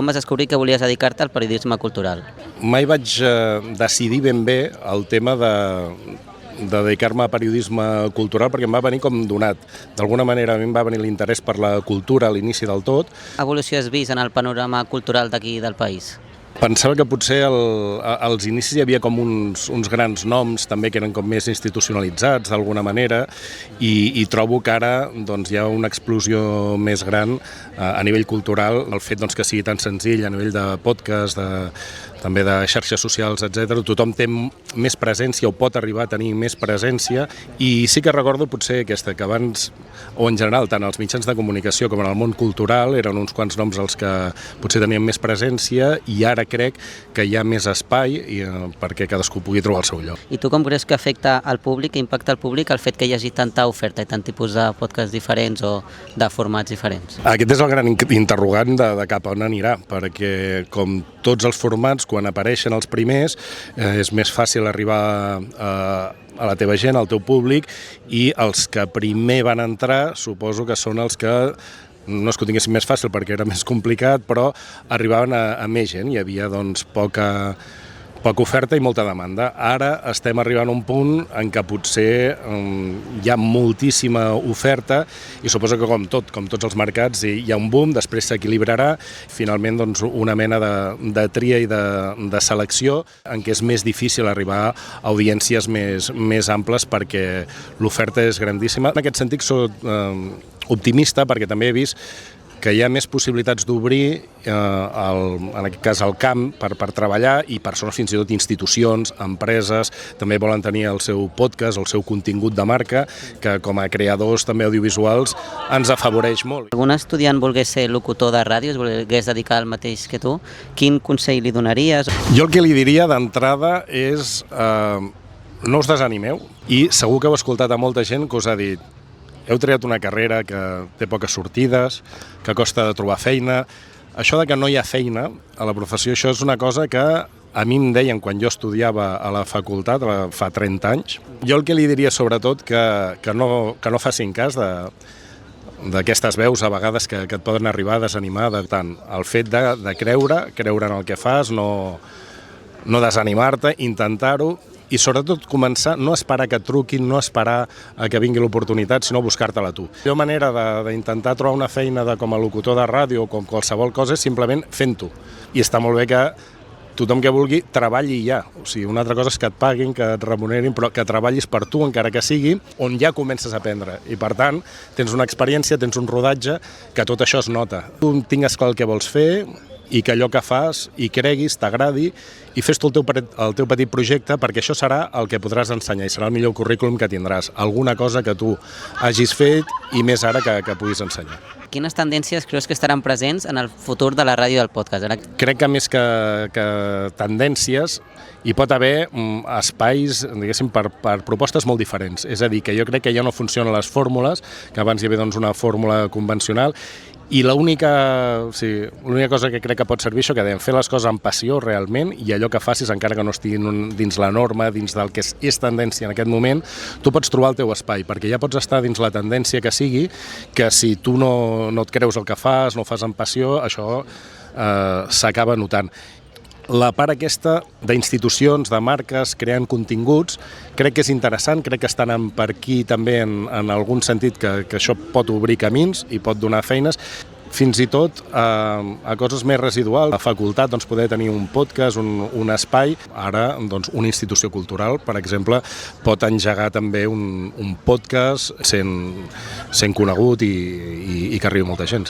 Com vas descobrir que volies dedicar-te al periodisme cultural? Mai vaig decidir ben bé el tema de dedicar-me a periodisme cultural perquè em va venir com donat. D'alguna manera a mi em va venir l'interès per la cultura a l'inici del tot. Quina evolució has vist en el panorama cultural d'aquí del país? Pensava que potser als inicis hi havia com uns grans noms també que eren com més institucionalitzats d'alguna manera i trobo que ara doncs, hi ha una explosió més gran a nivell cultural, el fet doncs, que sigui tan senzill a nivell de podcast, també de xarxes socials, etc. Tothom té més presència o pot arribar a tenir més presència i sí que recordo potser aquesta, que abans, o en general, tant als mitjans de comunicació com en el món cultural, eren uns quants noms els que potser tenien més presència i ara crec que hi ha més espai perquè cadascú pugui trobar el seu lloc. I tu com creus que afecta al públic, que impacta al públic el fet que hi hagi tanta oferta i tant tipus de podcasts diferents o de formats diferents? Aquest és el gran interrogant de cap a on anirà, perquè com tots els formats, quan apareixen els primers, és més fàcil arribar a la teva gent, al teu públic, i els que primer van entrar suposo que són els que no és que ho tinguessin més fàcil perquè era més complicat, però arribaven a més gent, hi havia doncs poca oferta i molta demanda. Ara estem arribant a un punt en què potser hi ha moltíssima oferta i suposo que com tots els mercats hi ha un boom, després s'equilibrarà, finalment doncs, una mena de tria i de selecció en què és més difícil arribar a audiències més amples perquè l'oferta és grandíssima. En aquest sentit soc optimista perquè també he vist que hi ha més possibilitats d'obrir, en aquest cas al camp, per treballar i persones, fins i tot institucions, empreses, també volen tenir el seu podcast, el seu contingut de marca, que com a creadors també audiovisuals ens afavoreix molt. Si algun estudiant volgués ser locutor de ràdio, es volgués dedicar al mateix que tu, quin consell li donaries? Jo el que li diria d'entrada és no us desanimeu i segur que heu escoltat a molta gent que us ha dit heu triat una carrera que té poques sortides, que costa de trobar feina. Això de que no hi ha feina a la professió, això és una cosa que a mi em deien quan jo estudiava a la facultat, fa 30 anys. Jo el que li diria sobretot que no facin cas d'aquestes veus a vegades que et poden arribar a desanimar, tant el fet de creure en el que fas, no desanimar-te, intentar-ho, i sobretot començar, no esperar que et truquin, no esperar a que vingui l'oportunitat, sinó buscar-te-la tu. La manera d'intentar trobar una feina com a locutor de ràdio o com qualsevol cosa és simplement fent-ho. I està molt bé que tothom que vulgui treballi ja. O sigui, una altra cosa és que et paguin, que et remunerin, però que treballis per tu, encara que sigui, on ja comences a aprendre. I per tant, tens una experiència, tens un rodatge, que tot això es nota. Tu tingues clar el que vols fer, i que allò que fas hi creguis, t'agradi i fes tu el teu petit projecte perquè això serà el que podràs ensenyar i serà el millor currículum que tindràs, alguna cosa que tu hagis fet i més ara que puguis ensenyar. Quines tendències creus que estaran presents en el futur de la ràdio i del podcast? Crec que més que tendències hi pot haver espais, diguéssim, per propostes molt diferents. És a dir, que jo crec que ja no funcionen les fórmules, que abans hi havia doncs, una fórmula convencional, i l'única cosa que crec que pot servir això, que dèiem, fer les coses amb passió realment i allò que facis, encara que no estigui dins la norma, dins del que és tendència en aquest moment, tu pots trobar el teu espai, perquè ja pots estar dins la tendència que sigui, que si tu no et creus el que fas, no ho fas amb passió, això s'acaba notant. La part aquesta d'institucions, de marques, creant continguts, crec que és interessant, crec que estan per aquí també en algun sentit que això pot obrir camins i pot donar feines, fins i tot a coses més residuals. La facultat doncs, poder tenir un podcast, un espai. Ara doncs, una institució cultural, per exemple, pot engegar també un podcast sent conegut i que arribi molta gent.